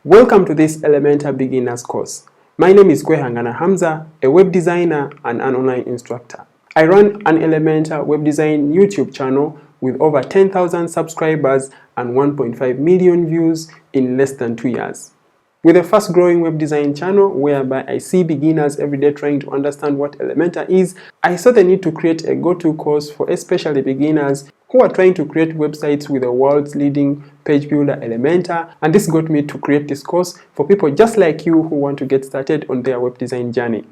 Welcome to this Elementor Beginners course. My name is Kwehangana Hamza, a web designer and an online instructor. I run an Elementor web design YouTube channel with over 10,000 subscribers and 1.5 million views in less than 2 years. With a fast-growing web design channel whereby I see beginners every day trying to understand what Elementor is, I saw the need to create a go-to course for especially beginners who are trying to create websites with the world's leading page builder Elementor, and this got me to create this course for people just like you who want to get started on their web design journey.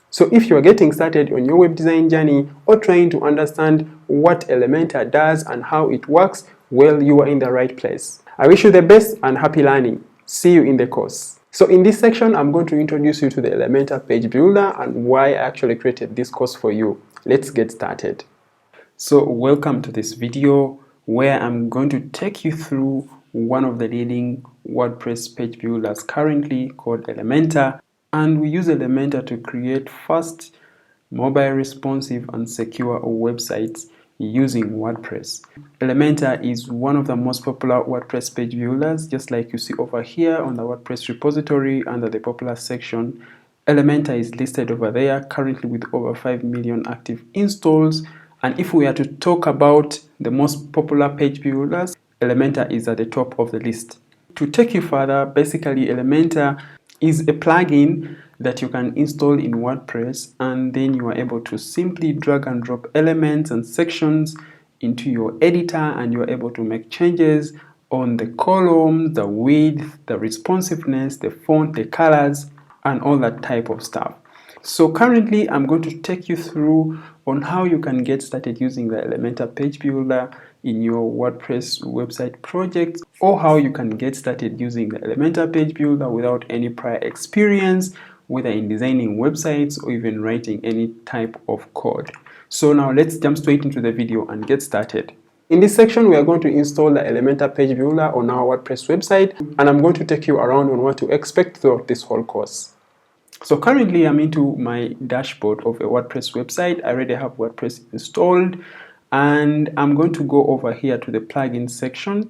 So if you are getting started on your web design journey or trying to understand what Elementor does and how it works, well, you are in the right place. I wish you the best and happy learning. See you in the course. So in this section, I'm going to introduce you to the Elementor page builder and why I actually created this course for you. Let's get started. So welcome to this video where I'm going to take you through one of the leading WordPress page builders currently called Elementor, and we use Elementor to create fast, mobile responsive and secure websites using WordPress. Elementor is one of the most popular WordPress page builders, just like you see over here on the WordPress repository under the popular section. Elementor is listed over there currently with over 5 million active installs. And if we are to talk about the most popular page builders, Elementor is at the top of the list. To take you further, basically Elementor is a plugin that you can install in WordPress, and then you are able to simply drag and drop elements and sections into your editor, and you are able to make changes on the columns, the width, the responsiveness, the font, the colors, and all that type of stuff. So currently I'm going to take you through on how you can get started using the Elementor page builder in your WordPress website project, or how you can get started using the Elementor page builder without any prior experience, whether in designing websites or even writing any type of code. So now let's jump straight into the video and get started. In this section, we are going to install the Elementor page builder on our WordPress website, and I'm going to take you around on what to expect throughout this whole course. So currently I'm into my dashboard of a WordPress website. I already have WordPress installed, and I'm going to go over here to the plugin section,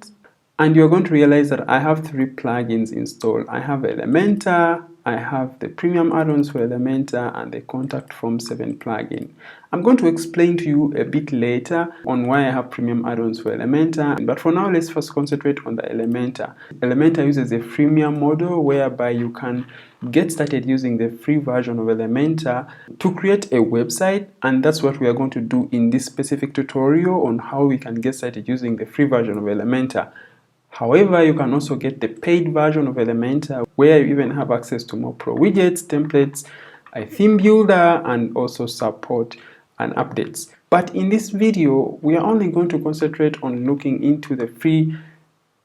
and you're going to realize that I have 3 plugins installed. I have Elementor, I have the premium add-ons for Elementor, and the contact form 7 plugin. I'm going to explain to you a bit later on why I have premium add-ons for Elementor, but for now let's first concentrate on the Elementor. Elementor uses a freemium model whereby you can get started using the free version of Elementor to create a website, and that's what we are going to do in this specific tutorial on how we can get started using the free version of Elementor. However, you can also get the paid version of Elementor where you even have access to more pro widgets, templates, a theme builder, and also support and updates. But in this video, we are only going to concentrate on looking into the free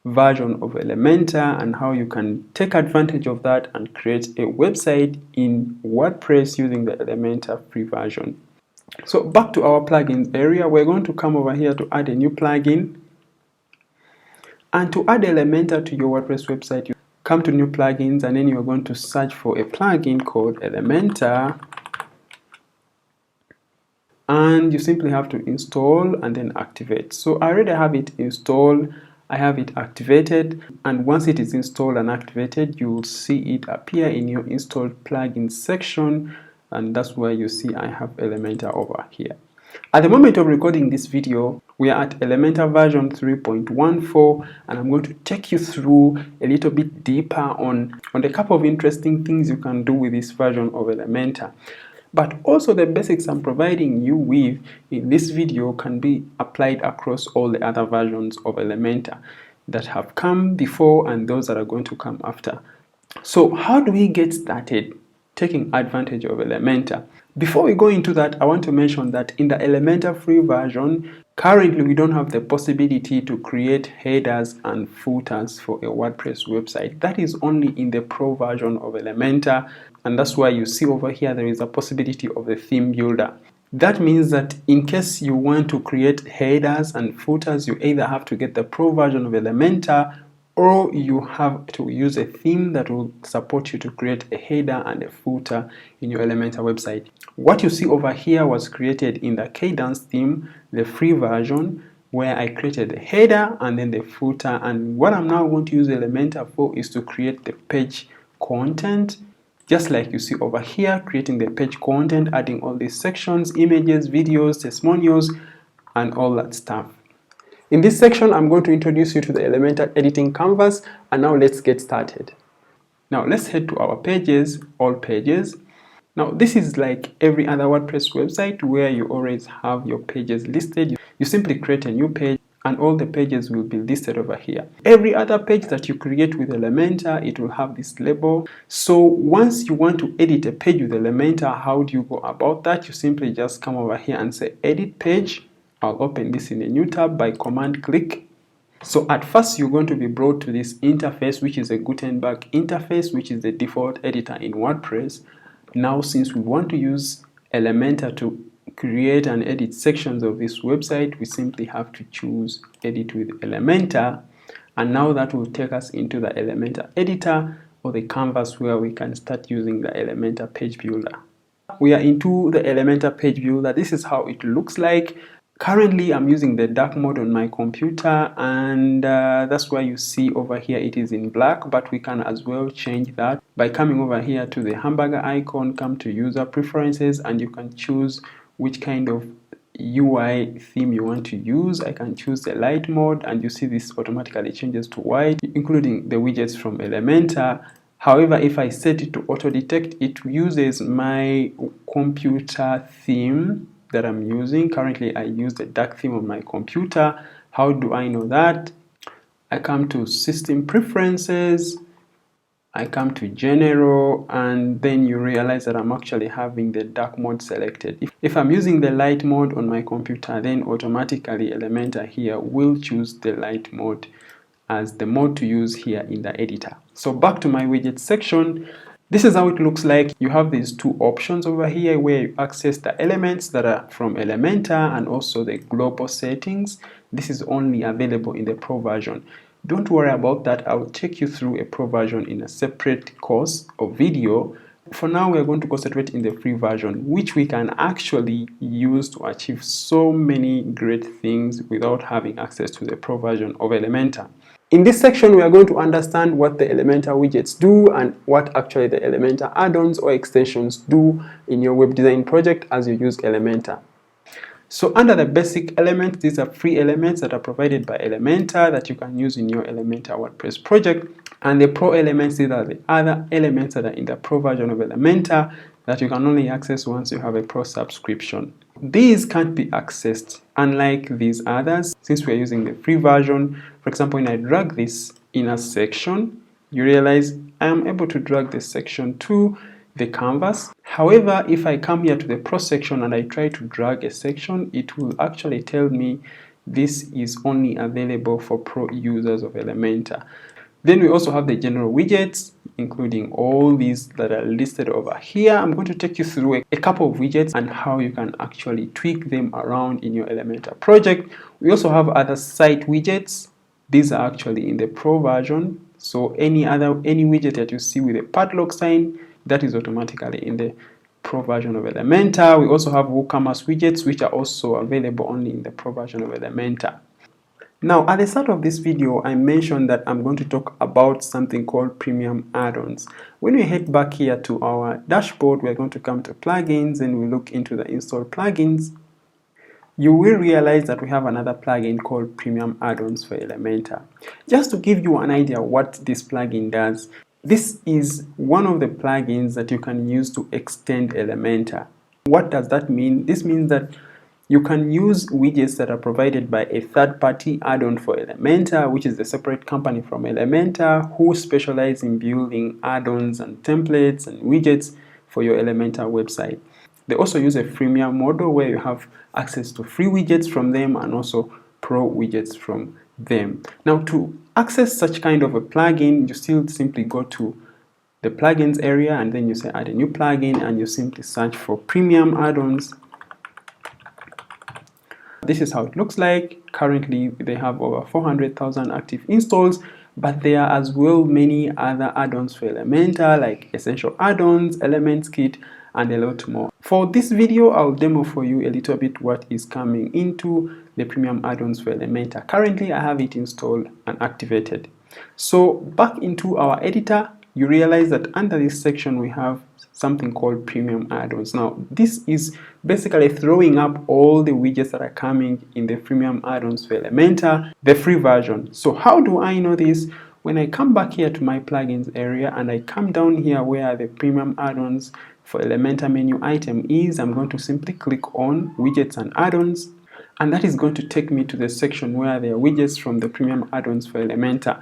version of Elementor and how you can take advantage of that and create a website in WordPress using the Elementor free version. So back to our plugins area, we're going to come over here to add a new plugin. And to add Elementor to your WordPress website, you come to new plugins, and then you're going to search for a plugin called Elementor, and you simply have to install and then activate. So I already have it installed, I have it activated, and once it is installed and activated, you will see it appear in your installed plugins section, and that's where you see I have Elementor over here. At the moment of recording this video, we are at Elementor version 3.14, and I'm going to take you through a little bit deeper on a couple of interesting things you can do with this version of Elementor. But also the basics I'm providing you with in this video can be applied across all the other versions of Elementor that have come before and those that are going to come after. So how do we get started taking advantage of Elementor? Before we go into that, I want to mention that in the Elementor free version, currently we don't have the possibility to create headers and footers for a WordPress website. That is only in the pro version of Elementor, and that's why you see over here there is a possibility of the theme builder. That means that in case you want to create headers and footers, you either have to get the pro version of Elementor, or you have to use a theme that will support you to create a header and a footer in your Elementor website. What you see over here was created in the Cadence theme, the free version. where I created the header and then the footer, and what I'm now going to use Elementor for is to create the page content, just like you see over here, creating the page content, adding all these sections, images, videos, testimonials, and all that stuff. In this section, I'm going to introduce you to the Elementor editing canvas, and now let's get started. Now let's head to our pages, all pages. Now this is like every other WordPress website where you always have your pages listed. You simply create a new page and all the pages will be listed over here. Every other page that you create with Elementor, it will have this label. So once you want to edit a page with Elementor, how do you go about that? You simply just come over here and say edit page. I'll open this in a new tab by command click. So at first you're going to be brought to this interface, which is a Gutenberg interface, which is the default editor in WordPress. Now since we want to use Elementor to create and edit sections of this website, we simply have to choose edit with Elementor, and now that will take us into the Elementor editor or the canvas where we can start using the Elementor page builder. We are into the Elementor page builder. This is how it looks like. Currently I'm using the dark mode on my computer, and that's why you see over here it is in black, but we can as well change that by coming over here to the hamburger icon, come to user preferences, and you can choose which kind of UI theme you want to use. I can choose the light mode, and you see this automatically changes to white, including the widgets from Elementor. However, if I set it to auto detect, it uses my computer theme that I'm using. Currently I use the dark theme on my computer. How do I know that? I come to system preferences, I come to general, and then you realize that I'm actually having the dark mode selected. If I'm using the light mode on my computer, then automatically Elementor here will choose the light mode as the mode to use here in the editor. So back to my widget section. This is how it looks like. You have these two options over here where you access the elements that are from Elementor and also the global settings. This is only available in the Pro version. Don't worry about that. I'll take you through a Pro version in a separate course or video. For now, we're going to concentrate in the free version, which we can actually use to achieve so many great things without having access to the Pro version of Elementor. In this section, we are going to understand what the Elementor widgets do and what actually the Elementor add-ons or extensions do in your web design project as you use Elementor. So under the basic elements, these are free elements that are provided by Elementor that you can use in your Elementor WordPress project. And the Pro elements, these are the other elements that are in the Pro version of Elementor that you can only access once you have a Pro subscription. These can't be accessed unlike these others since we're using the free version. For example, when I drag this in a section, you realize I am able to drag this section to the canvas. However, if I come here to the Pro section and I try to drag a section, it will actually tell me this is only available for Pro users of Elementor. Then we also have the general widgets, including all these that are listed over here. I'm going to take you through a couple of widgets and how you can actually tweak them around in your Elementor project. We also have other site widgets. These are actually in the Pro version. So any widget that you see with a padlock sign, that is automatically in the Pro version of Elementor. We also have WooCommerce widgets, which are also available only in the Pro version of Elementor. Now, at the start of this video, I mentioned that I'm going to talk about something called premium add-ons. When we head back here to our dashboard, we're going to come to plugins and we look into the install plugins. You will realize that we have another plugin called premium add-ons for Elementor. Just to give you an idea what this plugin does, this is one of the plugins that you can use to extend Elementor. What does that mean? This means that you can use widgets that are provided by a third-party add-on for Elementor, which is a separate company from Elementor who specialize in building add-ons and templates and widgets for your Elementor website. They also use a freemium model where you have access to free widgets from them and also pro widgets from them. Now, to access such kind of a plugin, you still simply go to the plugins area and then you say add a new plugin and you simply search for premium add-ons. This is how it looks like. Currently, they have over 400,000 active installs, but there are as well many other add-ons for Elementor like Essential Add-ons, Elements Kit, and a lot more. For this video, I'll demo for you a little bit what is coming into the premium add-ons for Elementor. Currently, I have it installed and activated. So back into our editor, you realize that under this section we have something called premium add-ons. Now, this is basically throwing up all the widgets that are coming in the premium add-ons for Elementor, the free version. So how do I know this? When I come back here to my plugins area and I come down here where the premium add-ons for Elementor menu item is, I'm going to simply click on widgets and add-ons, and that is going to take me to the section where there are widgets from the premium add-ons for Elementor.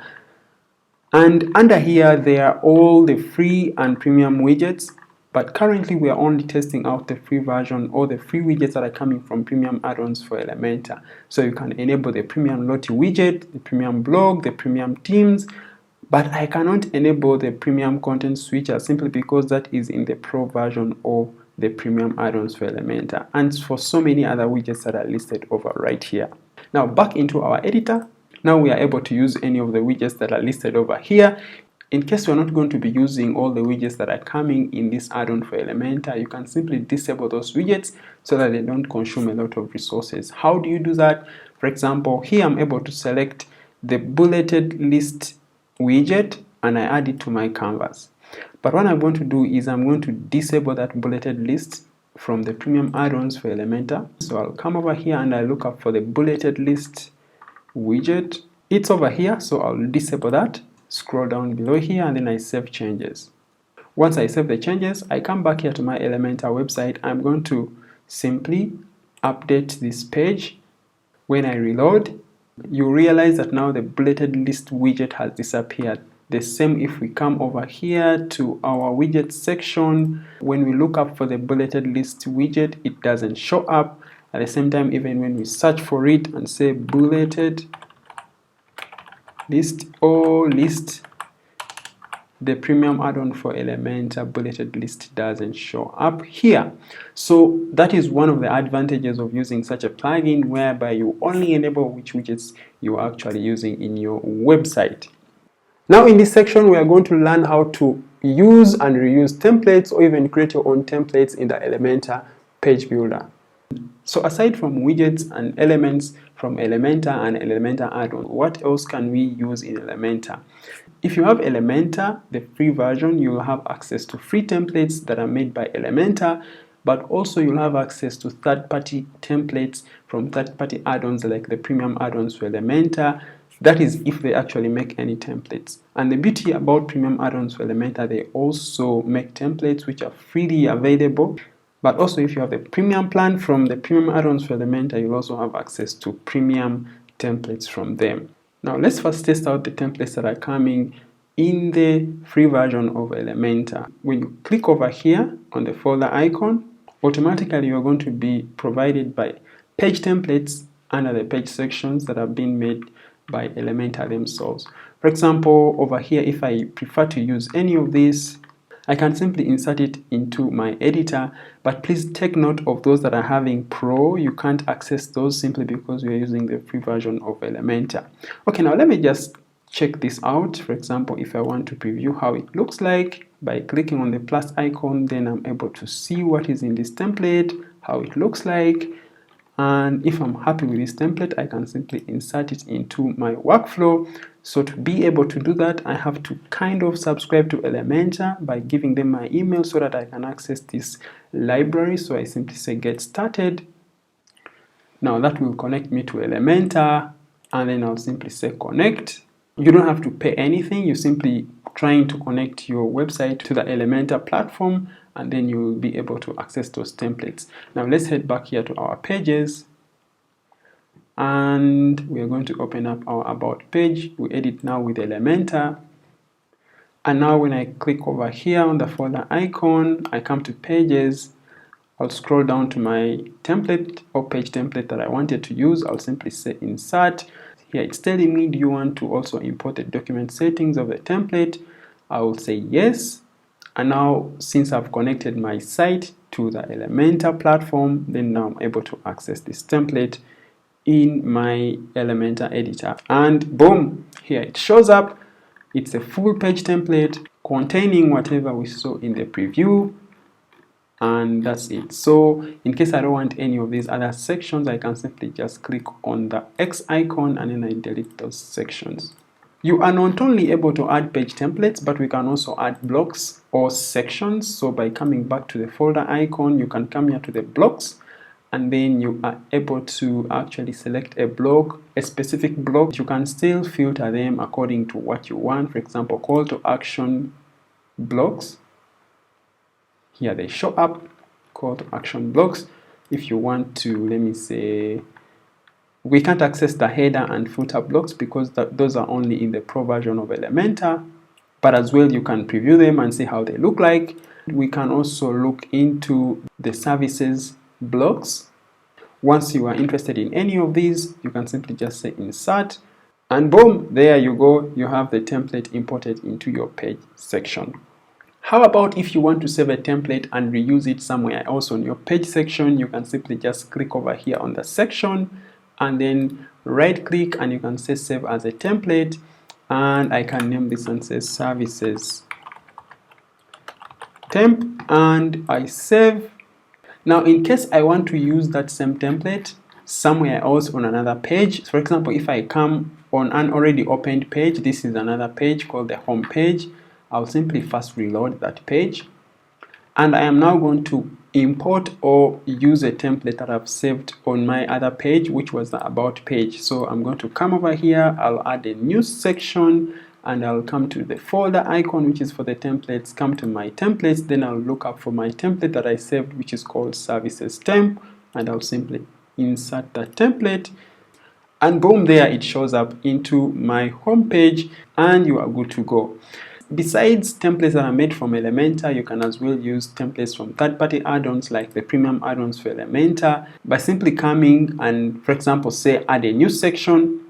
And under here there are all the free and premium widgets, but currently we are only testing out the free version or the free widgets that are coming from premium add-ons for Elementor. So you can enable the premium Lottie widget, the premium blog, the premium themes, but I cannot enable the premium content switcher simply because that is in the pro version of the premium add-ons for Elementor, and for so many other widgets that are listed over right here. Now back into our editor. Now we are able to use any of the widgets that are listed over here. In case we're not going to be using all the widgets that are coming in this add-on for Elementor, you can simply disable those widgets so that they don't consume a lot of resources. How do you do that? For example, here I'm able to select the bulleted list widget and I add it to my canvas. But what I'm going to do is I'm going to disable that bulleted list from the premium add-ons for Elementor. So I'll come over here and I look up for the bulleted list widget. It's over here, so I'll disable that. Scroll down below here and then I save changes. Once I save the changes, I come back here to my Elementor website. I'm going to simply update this page. When I reload, you realize that now the bulleted list widget has disappeared. The same if we come over here to our widget section. When we look up for the bulleted list widget, it doesn't show up. At the same time, even when we search for it and say bulleted list or list, the premium add-on for Elementor bulleted list doesn't show up here. So that is one of the advantages of using such a plugin, whereby you only enable which widgets you are actually using in your website. Now in this section, we are going to learn how to use and reuse templates or even create your own templates in the Elementor page builder. So aside from widgets and elements from Elementor and Elementor add-on, what else can we use in Elementor? If you have Elementor, the free version, you will have access to free templates that are made by Elementor, but also you'll have access to third-party templates from third-party add-ons like the premium add-ons for Elementor. That is if they actually make any templates. And the beauty about premium add-ons for Elementor, they also make templates which are freely available. But also if you have the premium plan from the premium add-ons for Elementor, you'll also have access to premium templates from them. Now let's first test out the templates that are coming in the free version of Elementor. When you click over here on the folder icon, automatically you're going to be provided by page templates under the page sections that have been made by Elementor themselves. For example, over here, if I prefer to use any of these, I can simply insert it into my editor, but please take note of those that are having Pro. You can't access those simply because we are using the free version of Elementor. Okay, now let me just check this out. For example, if I want to preview how it looks like, by clicking on the plus icon, then I'm able to see what is in this template, how it looks like. And if I'm happy with this template, I can simply insert it into my workflow. So to be able to do that, I have to kind of subscribe to Elementor by giving them my email so that I can access this library. So I simply say get started. Now that will connect me to Elementor, and then I'll simply say connect. You don't have to pay anything. You're simply trying to connect your website to the Elementor platform, and then you will be able to access those templates. Now let's head back here to our pages, and we are going to open up our about page. We edit now with Elementor, and now when I click over here on the folder icon, I come to pages. I'll scroll down to my template or page template that I wanted to use. I'll simply say insert. Here it's telling me, do you want to also import the document settings of the template? I will say yes. And now, since I've connected my site to the Elementor platform, then now I'm able to access this template in my Elementor editor. And boom, here it shows up. It's a full page template containing whatever we saw in the preview. and that's it. So in case I don't want any of these other sections, I can simply just click on the X icon and then I delete those sections. You are not only able to add page templates, but we can also add blocks or sections. So by coming back to the folder icon, you can come here to the blocks, and then you are able to actually select a block, a specific block. You can still filter them according to what you want. For example, call to action blocks. Here they show up, call to action blocks. If you want to, let me say, we can't access the header and footer blocks because those are only in the pro version of Elementor, but as well you can preview them and see how they look like. We can also look into the services blocks. Once you are interested in any of these, you can simply just say insert, and boom, there you go, you have the template imported into your page section. How about if you want to save a template and reuse it somewhere else on your page section? You can simply just click over here on the section and then right click and you can say save as a template, and I can name this and say services temp, and I save. Now in case I want to use that same template somewhere else on another page, for example, if I come on an already opened page, this is another page called the home page, I'll simply first reload that page, and I am now going to import or use a template that I've saved on my other page, which was the about page. So I'm going to come over here, I'll add a new section, and I'll come to the folder icon, which is for the templates, come to my templates, then I'll look up for my template that I saved, which is called services temp, and I'll simply insert that template, and boom, there it shows up into my home page, and you are good to go. Besides templates that are made from Elementor, you can as well use templates from third-party add-ons like the premium add-ons for Elementor by simply coming and, for example, say add a new section,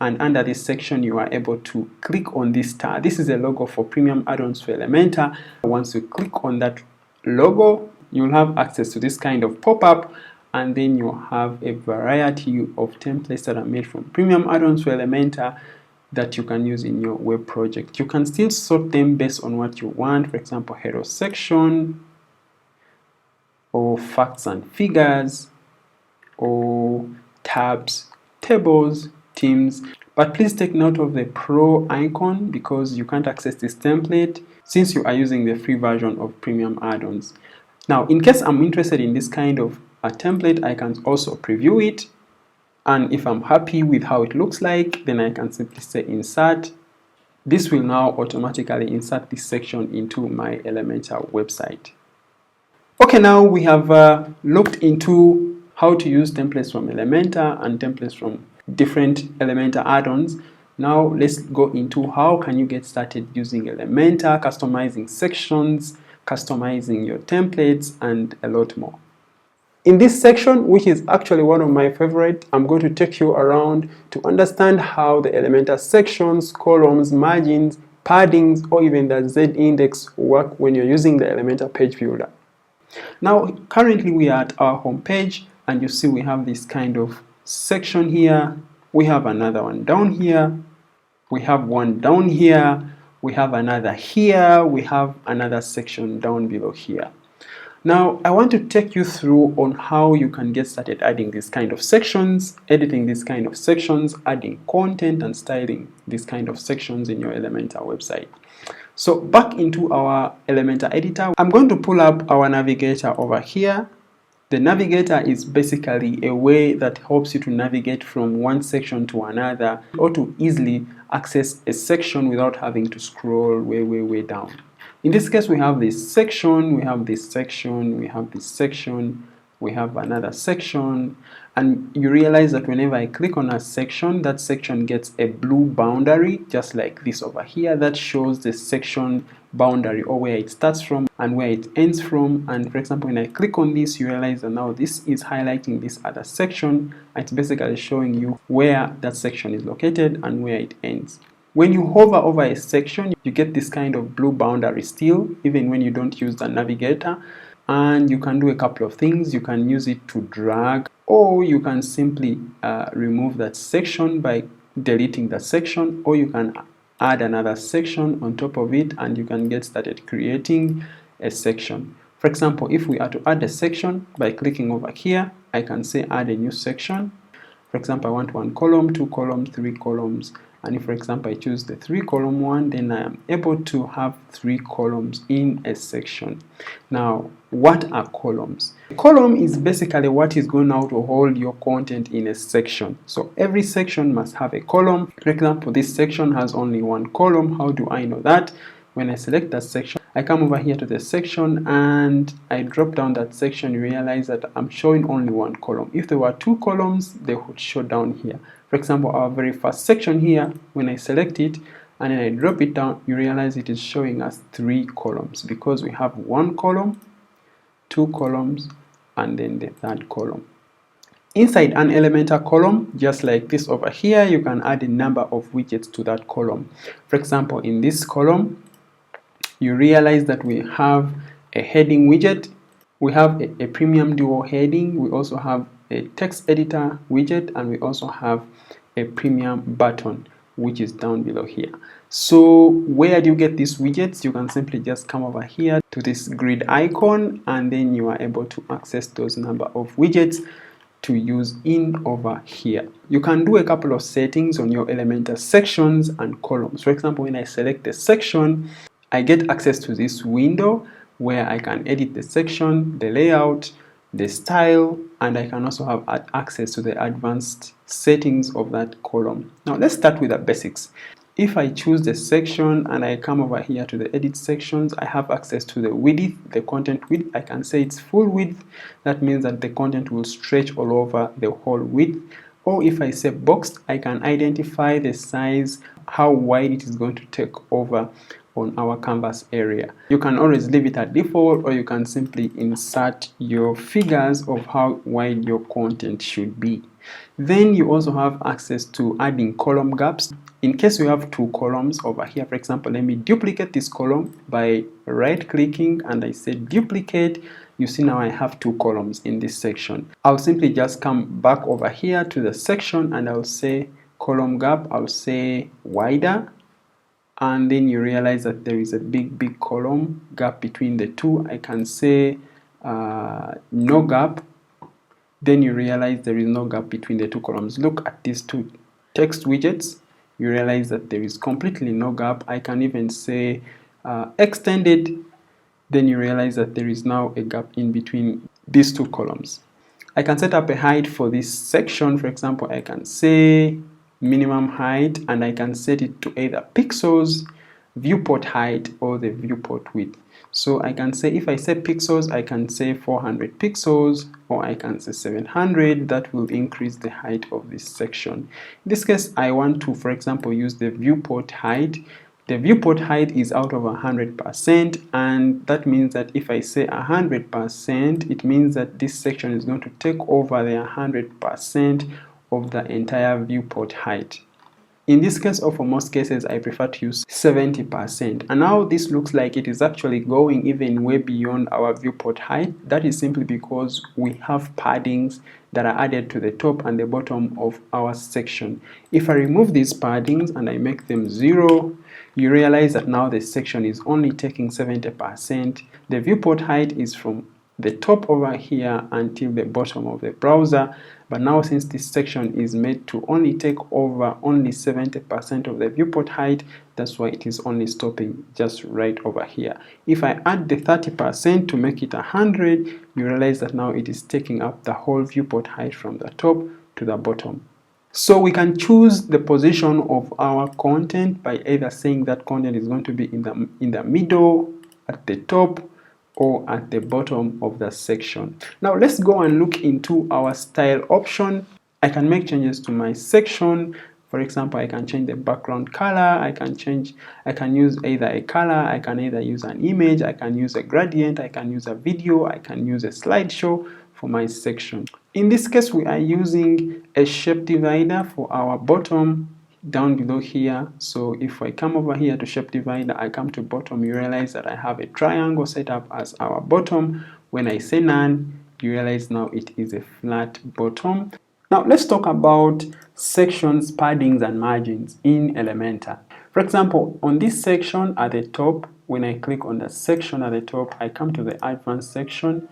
and under this section you are able to click on this star. This is a logo for premium add-ons for Elementor. Once you click on that logo, you'll have access to this kind of pop-up, and then you have a variety of templates that are made from premium add-ons for Elementor that you can use in your web project. You can still sort them based on what you want, for example, hero section, or facts and figures, or tabs, tables, themes. But please take note of the pro icon because you can't access this template since you are using the free version of premium add-ons. Now, in case I'm interested in this kind of a template, I can also preview it. And if I'm happy with how it looks like, then I can simply say insert. This will now automatically insert this section into my Elementor website. Okay, now we have looked into how to use templates from Elementor and templates from different Elementor add-ons. Now let's go into how can you get started using Elementor, customizing sections, customizing your templates, and a lot more. In this section, which is actually one of my favorite, I'm going to take you around to understand how the Elementor sections, columns, margins, paddings, or even the Z-index work when you're using the Elementor page builder. Now, currently we are at our home page, and you see we have this kind of section here. We have another one down here. We have one down here. We have another here. We have another section down below here. Now, I want to take you through on how you can get started adding these kind of sections, editing these kind of sections, adding content and styling these kind of sections in your Elementor website. So back into our Elementor editor, I'm going to pull up our navigator over here. The navigator is basically a way that helps you to navigate from one section to another or to easily access a section without having to scroll way down. In this case, we have this section, we have this section, we have this section, we have another section, and you realize that whenever I click on a section, that section gets a blue boundary, just like this over here, that shows the section boundary or where it starts from and where it ends from. And for example, when I click on this, you realize that now this is highlighting this other section. It's basically showing you where that section is located and where it ends. When you hover over a section, you get this kind of blue boundary still, even when you don't use the navigator. And you can do a couple of things. You can use it to drag, or you can simply remove that section by deleting the section, or you can add another section on top of it and you can get started creating a section. For example, if we are to add a section, by clicking over here, I can say add a new section. For example, I want 1 column, 2 columns, 3 columns, and if, for example, I choose the 3 column one, then I am able to have 3 columns in a section. Now, what are columns? A column is basically what is going now to hold your content in a section. So every section must have a column. For example, this section has only 1 column. How do I know that? When I select that section, I come over here to the section and I drop down that section. You realize that I'm showing only 1 column. If there were 2 columns, they would show down here. For example, our very first section here, when I select it and then I drop it down, you realize it is showing us 3 columns because we have 1 column, 2 columns, and then the 3rd column. Inside an Elementor column, just like this over here, you can add a number of widgets to that column. For example, in this column, you realize that we have a heading widget, we have a premium duo heading, we also have a text editor widget, and we also have a premium button, which is down below here. So where do you get these widgets? You can simply just come over here to this grid icon, and then you are able to access those number of widgets to use in over here. You can do a couple of settings on your Elementor sections and columns. For example, when I select the section, I get access to this window where I can edit the section, the layout, the style, and I can also have access to the advanced settings of that column. Now let's start with the basics. If I choose the section and I come over here to the edit sections, I have access to the width, the content width. I can say it's full width. That means that the content will stretch all over the whole width. Or if I say boxed, I can identify the size, how wide it is going to take over on our canvas area. You can always leave it at default, or you can simply insert your figures of how wide your content should be. Then you also have access to adding column gaps. In case you have 2 columns over here, for example, let me duplicate this column by right clicking and I say duplicate. You see now I have 2 columns in this section. I'll simply just come back over here to the section and I'll say column gap, I'll say wider, and then you realize that there is a big column gap between the 2. I can say no gap. Then you realize there is no gap between the 2 columns. Look at these 2 text widgets. You realize that there is completely no gap. I can even say extended. Then you realize that there is now a gap in between these 2 columns. I can set up a height for this section. For example, I can say minimum height, and I can set it to either pixels, viewport height, or the viewport width. So I can say, if I say pixels, I can say 400 pixels, or I can say 700. That will increase the height of this section. In this case, I want to, for example, use the viewport height. The viewport height is out of 100%, and that means that if I say 100%, it means that this section is going to take over the 100% of the entire viewport height. In this case, or for most cases, I prefer to use 70%. And now this looks like it is actually going even way beyond our viewport height. That is simply because we have paddings that are added to the top and the bottom of our section. If I remove these paddings and I make them 0, you realize that now the section is only taking 70%. The viewport height is from the top over here until the bottom of the browser, but now since this section is made to only take over only 70% of the viewport height, that's why it is only stopping just right over here. If I add the 30% to make it 100, you realize that now it is taking up the whole viewport height from the top to the bottom. So we can choose the position of our content by either saying that content is going to be in the middle, at the top, or at the bottom of the section. Now let's go and look into our style option. I can make changes to my section. For example, I can change the background color, I can use either a color, I can either use an image, I can use a gradient, I can use a video, I can use a slideshow for my section. In this case, we are using a shape divider for our bottom down below here. So if I come over here to shape divider, I come to bottom, you realize that I have a triangle set up as our bottom. When I say none, you realize now it is a flat bottom. Now let's talk about sections, paddings, and margins in Elementor. For example, on this section at the top, when I click on the section at the top, I come to the advanced section,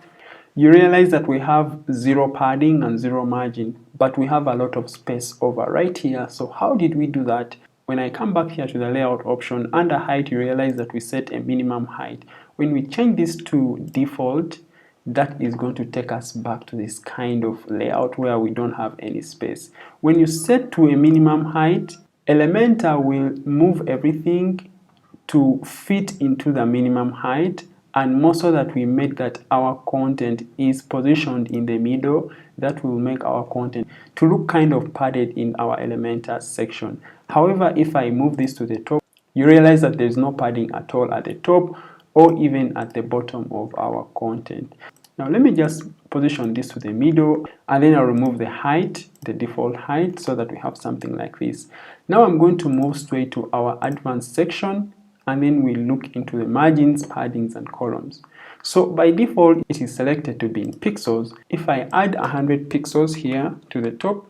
you realize that we have 0 padding and 0 margin, but we have a lot of space over right here. So how did we do that? When I come back here to the layout option, under height, you realize that we set a minimum height. When we change this to default, that is going to take us back to this kind of layout where we don't have any space. When you set to a minimum height, Elementor will move everything to fit into the minimum height, and more so that we make that our content is positioned in the middle. That will make our content to look kind of padded in our Elementor section. However, if I move this to the top, you realize that there's no padding at all at the top or even at the bottom of our content. Now let me just position this to the middle, and then I'll remove the height, the default height, so that we have something like this. Now I'm going to move straight to our advanced section, and then we look into the margins, paddings, and columns. So by default, it is selected to be in pixels. If I add 100 pixels here to the top,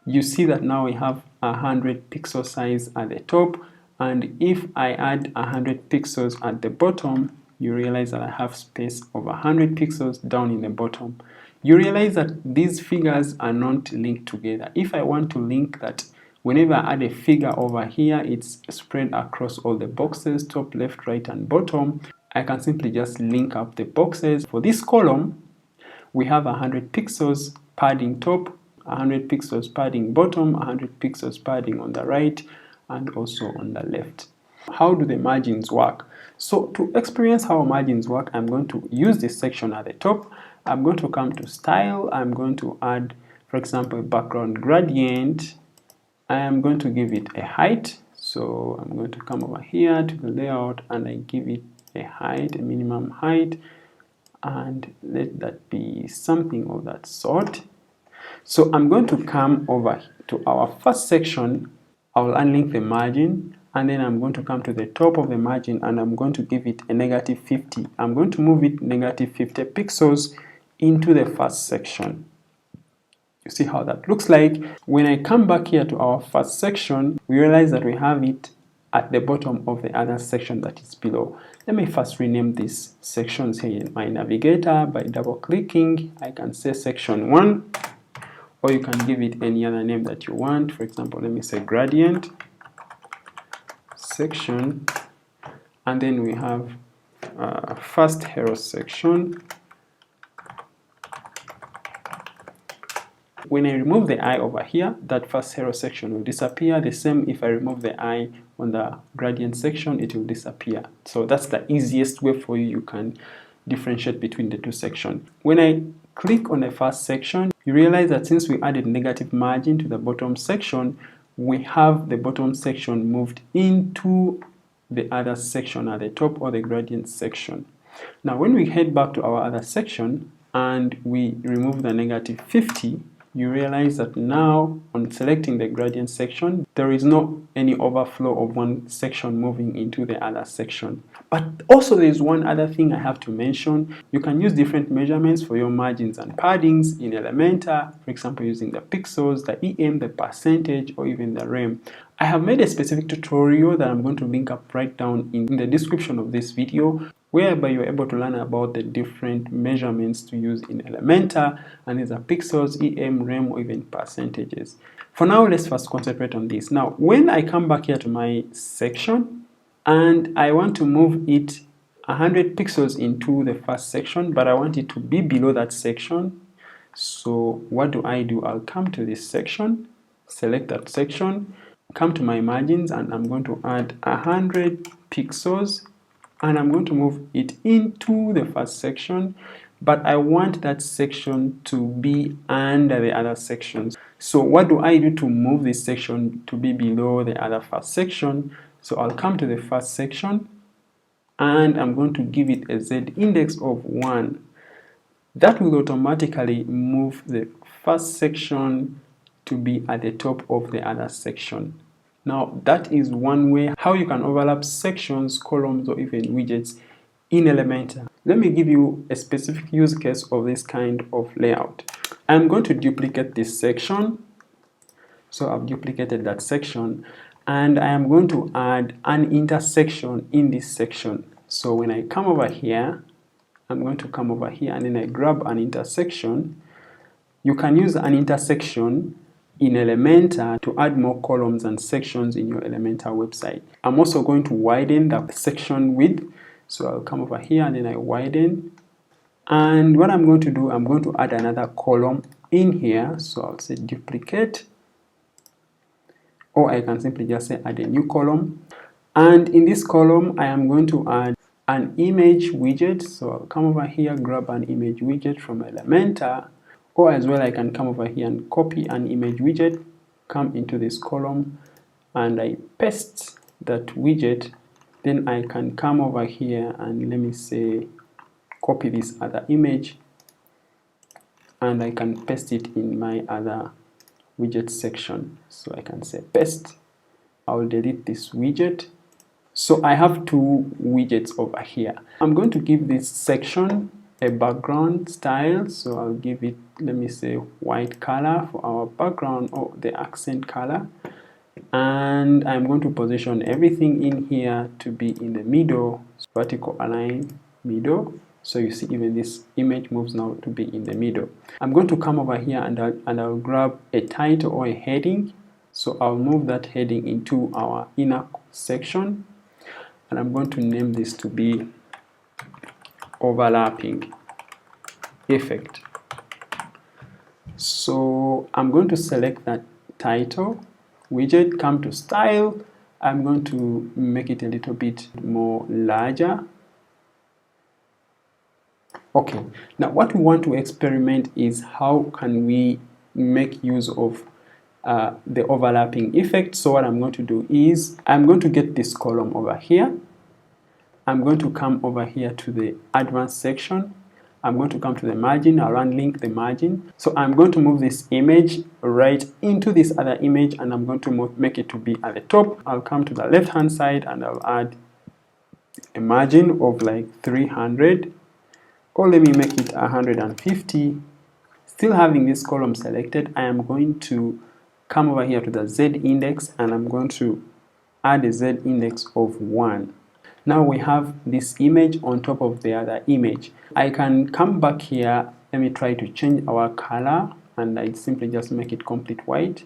you see that now we have 100 pixel size at the top, and if I add 100 pixels at the bottom, you realize that I have space of 100 pixels down in the bottom. You realize that these figures are not linked together. If I want to link that, whenever I add a figure over here, it's spread across all the boxes, top, left, right, and bottom. I can simply just link up the boxes. For this column, we have 100 pixels padding top, 100 pixels padding bottom, 100 pixels padding on the right, and also on the left. How do the margins work? So to experience how margins work, I'm going to use this section at the top. I'm going to come to style. I'm going to add, for example, a background gradient. I am going to give it a height. So I'm going to come over here to the layout, and I give it a height, a minimum height, and let that be something of that sort. So I'm going to come over to our first section. I will unlink the margin, and then I'm going to come to the top of the margin, and I'm going to give it a -50. I'm going to move it -50 pixels into the first section. You see how that looks like. When I come back here to our first section, we realize that we have it at the bottom of the other section that is below. Let me first rename these sections here in my navigator. By double clicking, I can say section 1, or you can give it any other name that you want. For example, let me say gradient section, and then we have first hero section. When I remove the eye over here, that first hero section will disappear. The same if I remove the eye on the gradient section, it will disappear. So that's the easiest way for you. You can differentiate between the two sections. When I click on the first section, you realize that since we added negative margin to the bottom section, we have the bottom section moved into the other section at the top, or the gradient section. Now when we head back to our other section and we remove the -50, you realize that now on selecting the gradient section, there is no any overflow of one section moving into the other section. But also there is one other thing I have to mention. You can use different measurements for your margins and paddings in Elementor, for example using the pixels, the EM, the percentage, or even the rem. I have made a specific tutorial that I'm going to link up right down in the description of this video, whereby you're able to learn about the different measurements to use in Elementor, and these are pixels, EM, rem, or even percentages. For now, let's first concentrate on this. Now, when I come back here to my section, and I want to move it 100 pixels into the first section, but I want it to be below that section. So what do? I'll come to this section, select that section, come to my margins, and I'm going to add 100 pixels, and I'm going to move it into the first section, but I want that section to be under the other sections. So what do I do to move this section to be below the other first section? So I'll come to the first section, and I'm going to give it a Z index of 1. That will automatically move the first section to be at the top of the other section. Now that is one way how you can overlap sections, columns, or even widgets in Elementor. Let me give you a specific use case of this kind of layout. I'm going to duplicate this section. So I've duplicated that section. and I am going to add an intersection in this section. So when I come over here, I'm going to come over here and then I grab an intersection. You can use an intersection in Elementor to add more columns and sections in your Elementor website. I'm also going to widen the section width. So I'll come over here and then I widen. And what I'm going to do, I'm going to add another column in here. So I'll say duplicate, or I can simply just say add a new column. And in this column, I am going to add an image widget. So I'll come over here, grab an image widget from Elementor, or as well I can come over here and copy an image widget, come into this column, and I paste that widget. Then I can come over here and let me say copy this other image, and I can paste it in my other widget section. So I can say paste. I'll delete this widget. So I have two widgets over here. I'm going to give this section a background style. So I'll give it, let me say, white color for our background, or the accent color. And I'm going to position everything in here to be in the middle, vertical align middle. So you see even this image moves now to be in the middle. I'm going to come over here and I'll grab a title or a heading. So I'll move that heading into our inner section. And I'm going to name this to be overlapping effect. So I'm going to select that title widget, come to style. I'm going to make it a little bit more larger. Okay, now what we want to experiment is how can we make use of the overlapping effect. So what I'm going to do is I'm going to get this column over here. I'm going to come over here to the advanced section. I'm going to come to the margin. I'll unlink the margin. So I'm going to move this image right into this other image, and I'm going to make it to be at the top. I'll come to the left hand side and I'll add a margin of like 300, or let me make it 150. Still having this column selected, I am going to come over here to the Z index and I'm going to add a Z index of 1. Now we have this image on top of the other image. I can come back here. Let me try to change our color, and I simply just make it complete white.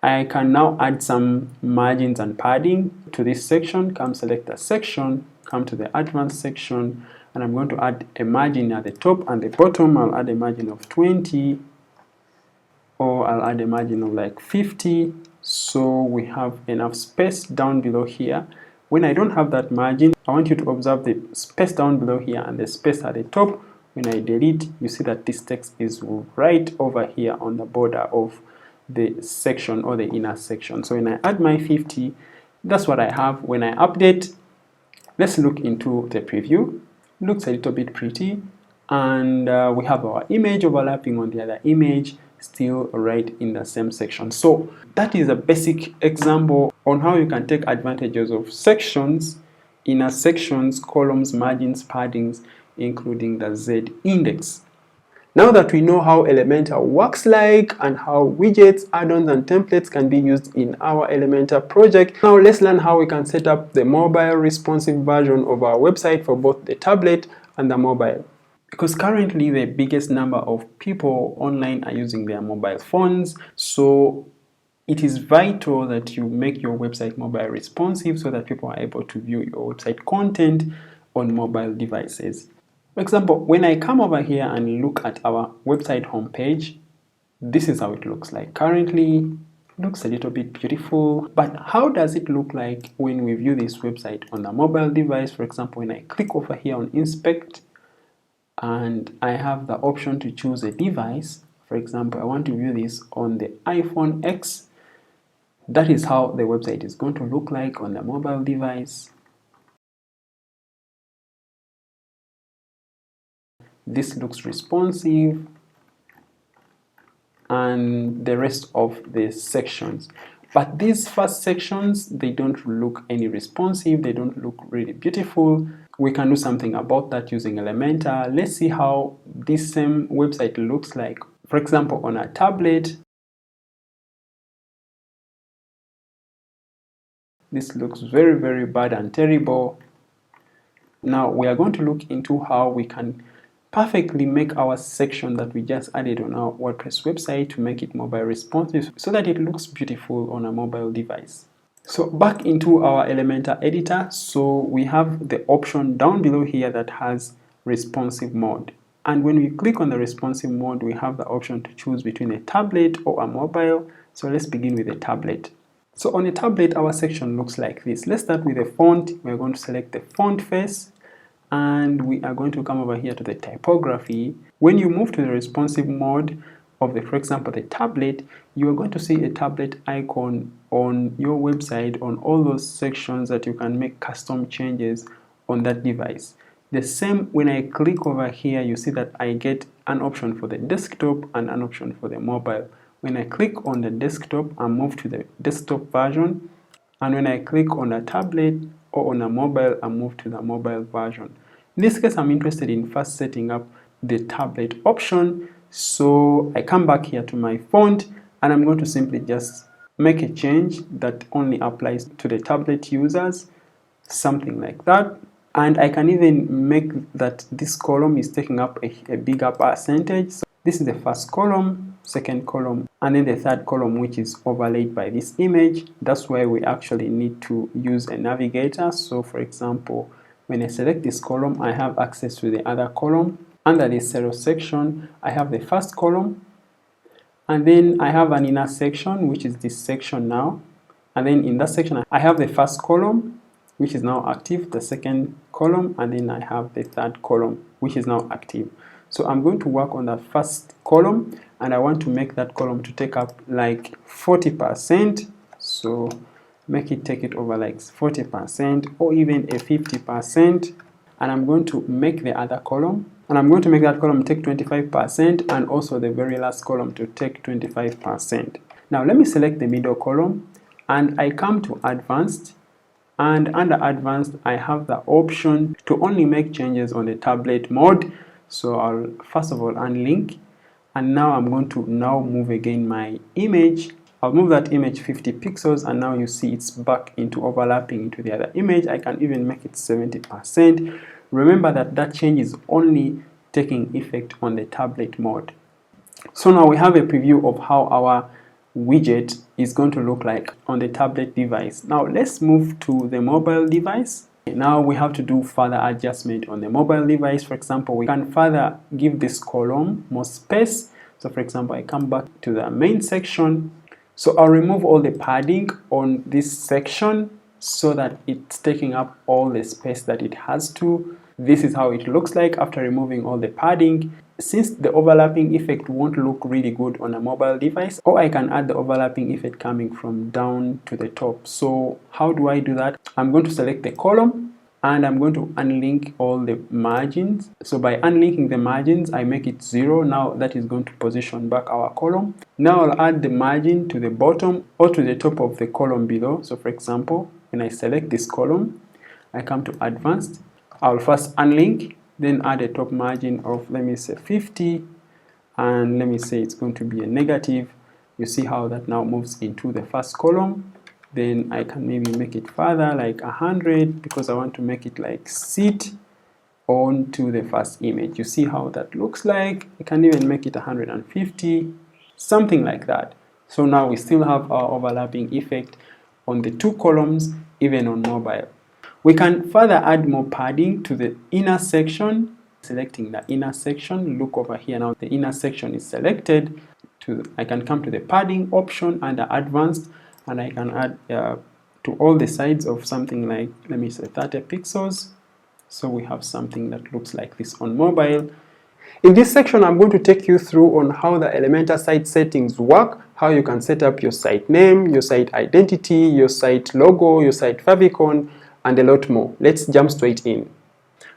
I can now add some margins and padding to this section. Come select the section, come to the advanced section, and I'm going to add a margin at the top and the bottom. I'll add a margin of 20, or I'll add a margin of like 50. So we have enough space down below here. When I don't have that margin, I want you to observe the space down below here and the space at the top. When I delete, you see that this text is right over here on the border of the section or the inner section. So when I add my 50, that's what I have. When I update, let's look into the preview. Looks a little bit pretty, and we have our image overlapping on the other image, still right in the same section. So that is a basic example on how you can take advantages of sections, inner sections, columns, margins, paddings, including the Z index. Now that we know how Elementor works like and how widgets, add-ons, and templates can be used in our Elementor project, now let's learn how we can set up the mobile responsive version of our website for both the tablet and the mobile. Because currently the biggest number of people online are using their mobile phones, so it is vital that you make your website mobile responsive so that people are able to view your website content on mobile devices. For example, when I come over here and look at our website homepage, this is how it looks like. Currently, it looks a little bit beautiful, but how does it look like when we view this website on a mobile device? For example, when I click over here on inspect, and I have the option to choose a device. For example, I want to view this on the iPhone X. That is how the website is going to look like on the mobile device. This looks responsive, and the rest of the sections. But these first sections, they don't look any responsive, they don't look really beautiful. We can do something about that using Elementor. Let's see how this same website looks like. For example, on a tablet, This looks very bad and terrible. Now we are going to look into how we can perfectly make our section that we just added on our WordPress website to make it mobile responsive so that it looks beautiful on a mobile device. So back into our Elementor editor, so we have the option down below here that has responsive mode. And when we click on the responsive mode, we have the option to choose between a tablet or a mobile. So let's begin with a tablet. So on a tablet, our section looks like this. Let's start with the font. We're going to select the font face, and we are going to come over here to the typography. When you move to the responsive mode of the, for example, the tablet, you are going to see a tablet icon on your website on all those sections that you can make custom changes on that device. The same when I click over here, you see that I get an option for the desktop and an option for the mobile. When I click on the desktop, I move to the desktop version, and when I click on a tablet or on a mobile, I move to the mobile version. In this case, I'm interested in first setting up the tablet option. So I come back here to my font, and I'm going to simply just make a change that only applies to the tablet users, something like that. And I can even make that this column is taking up a bigger percentage. So this is the first column, second column, and then the third column, which is overlaid by this image. That's why we actually need to use a navigator. So for example, when I select this column, I have access to the other column. Under this zero section, I have the first column, and then I have an inner section, which is this section now. And then in that section, I have the first column, which is now active, the second column, and then I have the third column, which is now active. So I'm going to work on the first column, and I want to make that column to take up like 40%. So make it take it over like 40% or even a 50%. And I'm going to make the other column, and I'm going to make that column take 25%, and also the very last column to take 25%. Now let me select the middle column, and I come to advanced. And under advanced, I have the option to only make changes on the tablet mode. So I'll first of all unlink, and now I'm going to now move again my image. I'll move that image 50 pixels, and now you see it's back into overlapping into the other image. I can even make it 70%. Remember that that change is only taking effect on the tablet mode. So now we have a preview of how our widget is going to look like on the tablet device. Now let's move to the mobile device. Now we have to do further adjustment on the mobile device. For example, we can further give this column more space. So for example, I come back to the main section. So I'll remove all the padding on this section so that it's taking up all the space that it has to. This is how it looks like after removing all the padding. Since the overlapping effect won't look really good on a mobile device, or I can add the overlapping effect coming from down to the top. So how do I do that? I'm going to select the column, and I'm going to unlink all the margins. So by unlinking the margins, I make it 0. Now that is going to position back our column. Now I'll add the margin to the bottom or to the top of the column below. So for example, when I select this column, I come to advanced. I'll first unlink, then add a top margin of, let me say 50, and let me say it's going to be a negative. You see how that now moves into the first column. Then I can maybe make it further like 100, because I want to make it like sit onto the first image. You see how that looks like. I can even make it 150, something like that. So now we still have our overlapping effect on the two columns, even on mobile. We can further add more padding to the inner section. Selecting the inner section, look over here now, the inner section is selected. I can come to the padding option under advanced, and I can add to all the sides of something like, let me say 30 pixels. So we have something that looks like this on mobile. In this section, I'm going to take you through on how the Elementor site settings work, how you can set up your site name, your site identity, your site logo, your site favicon, and a lot more. Let's jump straight in.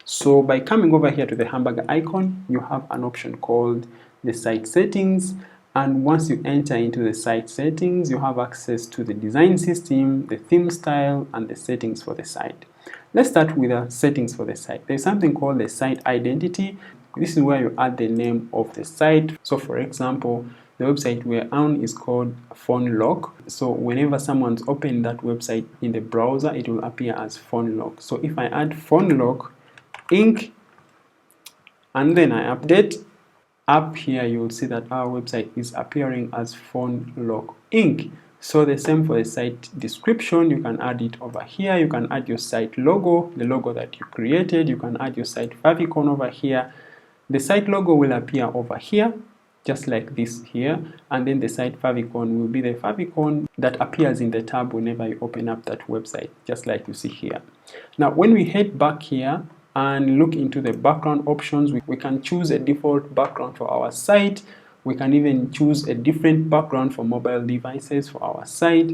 So by coming over here to the hamburger icon, you have an option called the site settings. And once you enter into the site settings, you have access to the design system, the theme style, and the settings for the site. Let's start with the settings for the site. There's something called the site identity. This is where you add the name of the site. So for example, The website we're on is called phone lock. So whenever someone's opened that website in the browser, it will appear as phone lock. So if I add phone lock Inc. and then I update, up here you will see that our website is appearing as phone lock Inc. So the same for the site description. You can add it over here. You can add your site logo, the logo that you created. You can add your site favicon over here. The site logo will appear over here, just like this here, and then the site favicon will be the favicon that appears in the tab whenever you open up that website, just like you see here. Now when we head back here and look into the background options, we can choose a default background for our site. We can even choose a different background for mobile devices for our site.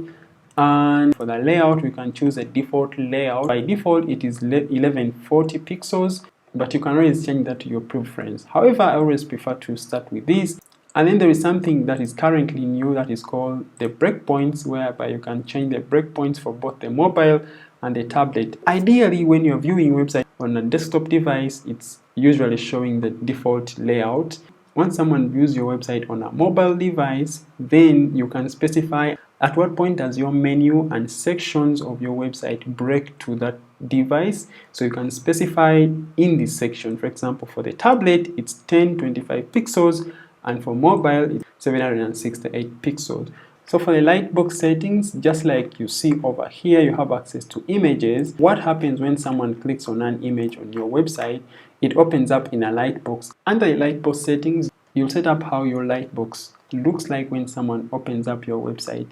And for the layout, we can choose a default layout. By default, it is 1140 pixels, but you can always change that to your preference. However, I always prefer to start with this. And then there is something that is currently new that is called the breakpoints, whereby you can change the breakpoints for both the mobile and the tablet. Ideally, when you're viewing website on a desktop device, it's usually showing the default layout. Once someone views your website on a mobile device, then you can specify at what point does your menu and sections of your website break to that device. So you can specify in this section. For example, for the tablet, it's 1025 pixels, and for mobile, it's 768 pixels. So for the lightbox settings, just like you see over here, you have access to images. What happens when someone clicks on an image on your website? It opens up in a lightbox. Under the lightbox settings, you'll set up how your lightbox looks like when someone opens up your website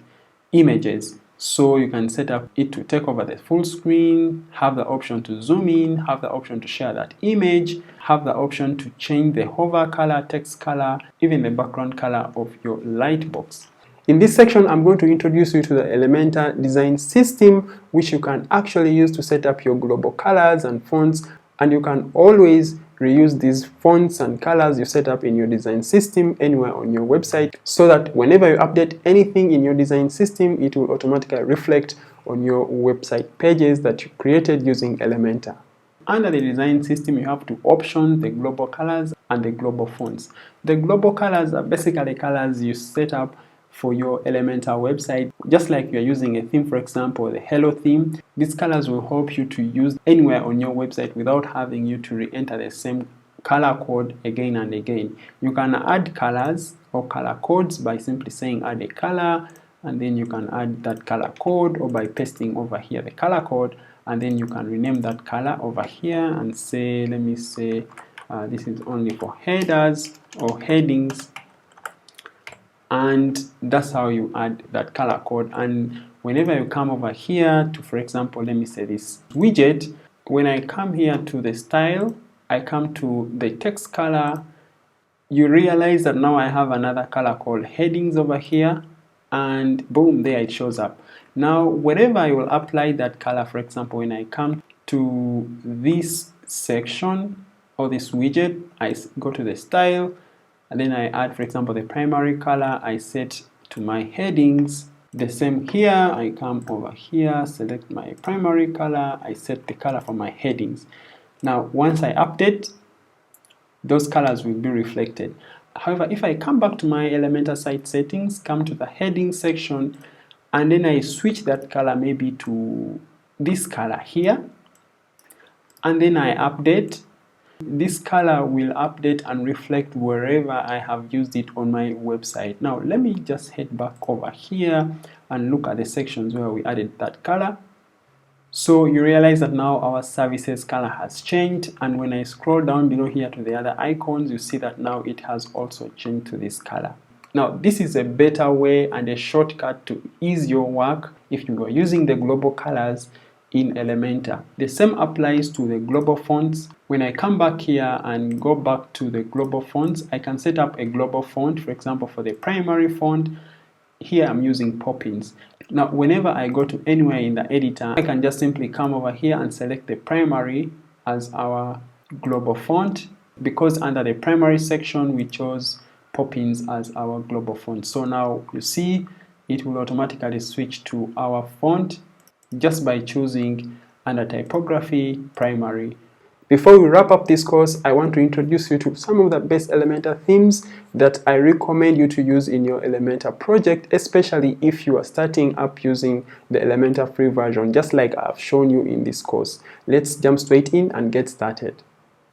images. So you can set up it to take over the full screen, have the option to zoom in, have the option to share that image, have the option to change the hover color, text color, even the background color of your lightbox. In this section, I'm going to introduce you to the Elementor design system, which you can actually use to set up your global colors and fonts, and you can always reuse these fonts and colors you set up in your design system anywhere on your website, so that whenever you update anything in your design system, it will automatically reflect on your website pages that you created using Elementor. Under the design system, you have two options: the global colors and the global fonts. The global colors are basically colors you set up for your Elementor website. Just like you're using a theme, for example, the Hello theme, these colors will help you to use anywhere on your website without having you to re-enter the same color code again and again. You can add colors or color codes by simply saying add a color, and then you can add that color code, or by pasting over here the color code, and then you can rename that color over here and say, let me say this is only for headers or headings. And that's how you add that color code. And whenever you come over here to, for example, let me say this widget, when I come here to the style, I come to the text color, you realize that now I have another color called headings over here, and boom, there it shows up. Now, whenever I will apply that color, for example, when I come to this section or this widget, I go to the style, and then I add, for example, the primary color I set to my headings. The same here, I come over here, select my primary color, I set the color for my headings. Now, once I update, those colors will be reflected. However, if I come back to my Elementor site settings, come to the heading section, and then I switch that color maybe to this color here, and then I update, this color will update and reflect wherever I have used it on my website. Now let me just head back over here and look at the sections where we added that color. So you realize that now our services color has changed, and when I scroll down below here to the other icons, you see that now it has also changed to this color. Now this is a better way and a shortcut to ease your work if you are using the global colors in Elementor. The same applies to the global fonts. When I come back here and go back to the global fonts, I can set up a global font. For example, for the primary font, here I'm using Poppins. Now whenever I go to anywhere in the editor, I can just simply come over here and select the primary as our global font, because under the primary section we chose Poppins as our global font. So now you see it will automatically switch to our font just by choosing under typography primary. Before we wrap up this course, I want to introduce you to some of the best Elementor themes that I recommend you to use in your Elementor project, especially if you are starting up using the Elementor free version, just like I've shown you in this course. Let's jump straight in and get started.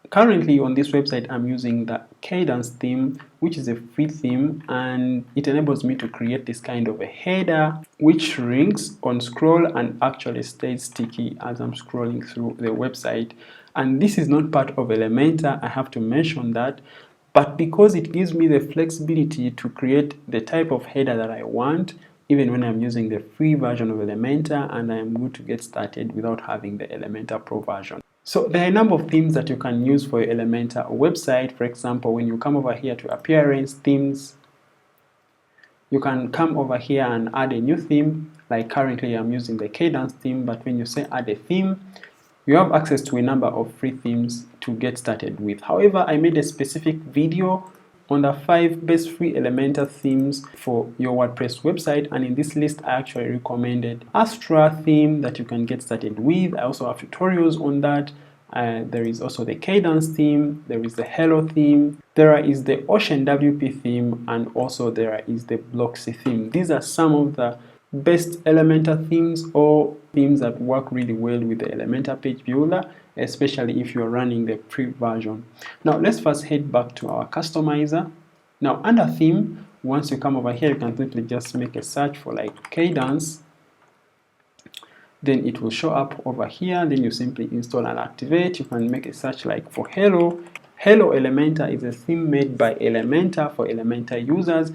Currently on this website, I'm using the Cadence theme, which is a free theme, and it enables me to create this kind of a header which shrinks on scroll and actually stays sticky as I'm scrolling through the website. And this is not part of Elementor, I have to mention that, but because it gives me the flexibility to create the type of header that I want, even when I'm using the free version of Elementor, and I am good to get started without having the Elementor Pro version. So there are a number of themes that you can use for your Elementor website. For example, when you come over here to Appearance, Themes, you can come over here and add a new theme. Like currently I'm using the Cadence theme, but when you say add a theme, you have access to a number of free themes to get started with. However, I made a specific video on the 5 best free Elementor themes for your WordPress website, and in this list I actually recommended Astra theme that you can get started with. I also have tutorials on that. There is also the Cadence theme, there is the Hello theme, there is the Ocean WP theme, and also there is the Bloxy theme. These are some of the best Elementor themes, or themes that work really well with the Elementor page builder, especially if you're running the free version. Now let's first head back to our customizer. Now under theme, once you come over here, you can simply just make a search for like Cadence, then it will show up over here. Then you simply install and activate. You can make a search like for Hello. Hello Elementor is a theme made by Elementor for Elementor users,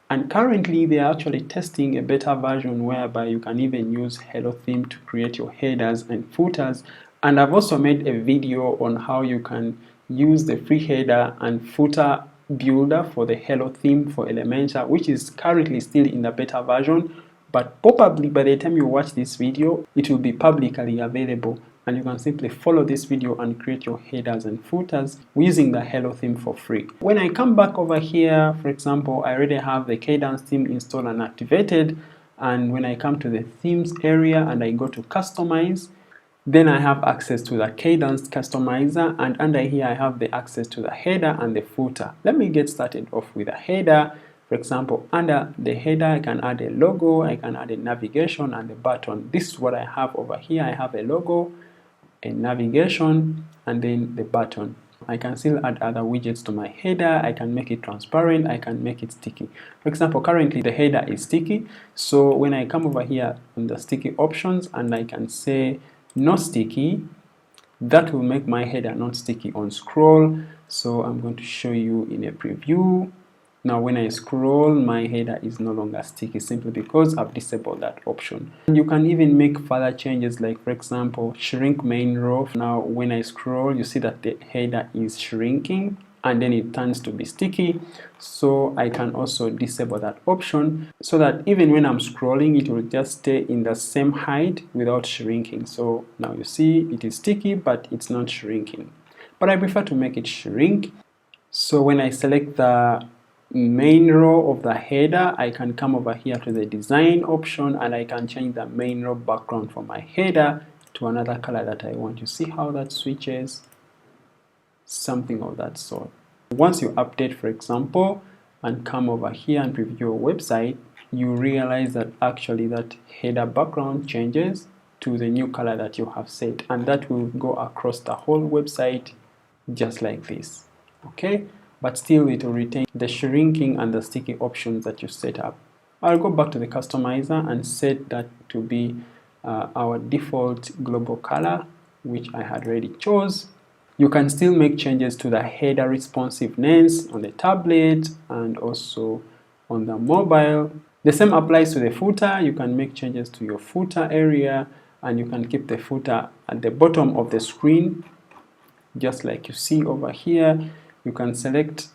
and currently they are actually testing a beta version whereby you can even use Hello theme to create your headers and footers. And I've also made a video on how you can use the free header and footer builder for the Hello theme for Elementor, which is currently still in the beta version, but probably by the time you watch this video, it will be publicly available, and you can simply follow this video and create your headers and footers using the Hello theme for free. When I come back over here, for example, I already have the Cadence theme installed and activated, and when I come to the themes area and I go to customize, then I have access to the Cadence customizer, and under here I have the access to the header and the footer. Let me get started off with a header. For example, under the header, I can add a logo, I can add a navigation and a button. This is what I have over here. I have a logo, a navigation, and then the button. I can still add other widgets to my header. I can make it transparent, I can make it sticky. For example, currently the header is sticky, so when I come over here on the sticky options and I can say no sticky, that will make my header not sticky on scroll. So I'm going to show you in a preview. Now when I scroll, my header is no longer sticky simply because I've disabled that option. And you can even make further changes, like for example, shrink main row. Now when I scroll, you see that the header is shrinking and then it turns to be sticky. So I can also disable that option so that even when I'm scrolling, it will just stay in the same height without shrinking. So now you see it is sticky, but it's not shrinking. But I prefer to make it shrink. So when I select the main row of the header, I can come over here to the design option and I can change the main row background for my header to another color that I want. You see how that switches? Something of that sort. Once you update, for example, and come over here and preview your website, you realize that actually that header background changes to the new color that you have set, and that will go across the whole website just like this. Okay, but still it will retain the shrinking and the sticky options that you set up. I'll go back to the customizer and set that to be our default global color, which I had already chose. You can still make changes to the header responsiveness on the tablet and also on the mobile. The same applies to the footer. You can make changes to your footer area, and you can keep the footer at the bottom of the screen, just like you see over here. You can select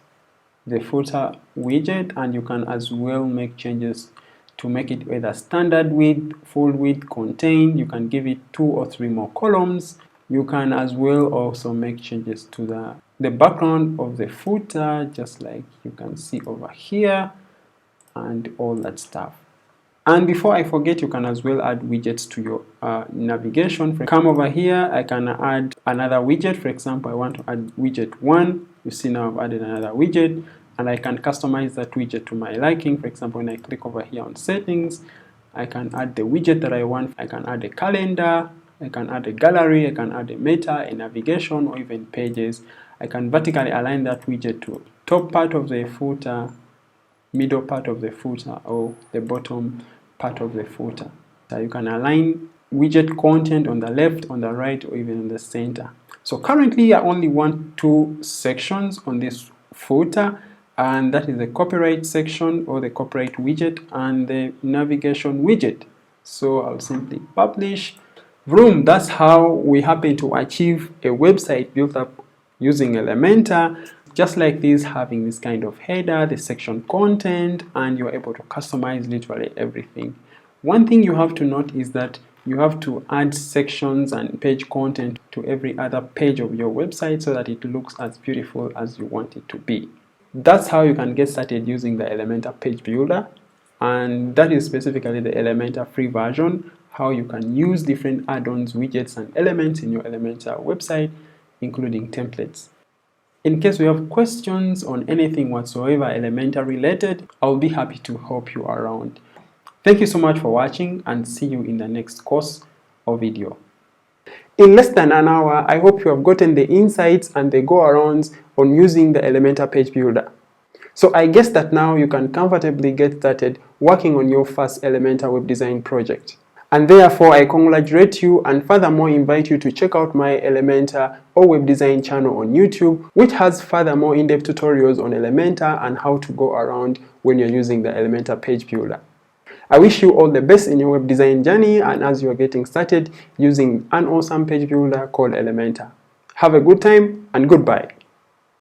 the footer widget, and you can as well make changes to make it either standard width, full width, contain. You can give it 2 or 3 more columns. You can as well also make changes to the background of the footer, just like you can see over here, and all that stuff. And before I forget, you can as well add widgets to your navigation. Come over here, I can add another widget. For example, I want to add widget 1. You see now I've added another widget, and I can customize that widget to my liking. For example, when I click over here on settings, I can add the widget that I want. I can add a calendar, I can add a gallery, I can add a meta, a navigation, or even pages. I can vertically align that widget to top part of the footer, middle part of the footer, or the bottom part of the footer. So you can align widget content on the left, on the right, or even in the center. So currently I only want 2 sections on this footer, and that is the copyright section or the copyright widget and the navigation widget. So I'll simply publish. Vroom, that's how we happen to achieve a website built up using Elementor, just like this, having this kind of header, the section content, and you're able to customize literally everything. One thing you have to note is that you have to add sections and page content to every other page of your website so that it looks as beautiful as you want it to be. That's how you can get started using the Elementor page builder, and that is specifically the Elementor free version, how you can use different add-ons, widgets, and elements in your Elementor website, including templates. In case you have questions on anything whatsoever Elementor related, I'll be happy to help you around. Thank you so much for watching, and see you in the next course or video. In less than an hour, I hope you have gotten the insights and the go-arounds on using the Elementor page builder. So I guess that now you can comfortably get started working on your first Elementor web design project. And therefore, I congratulate you and furthermore invite you to check out my Elementor or web design channel on YouTube, which has furthermore in-depth tutorials on Elementor and how to go around when you're using the Elementor page builder. I wish you all the best in your web design journey and as you are getting started using an awesome page builder called Elementor. Have a good time and goodbye.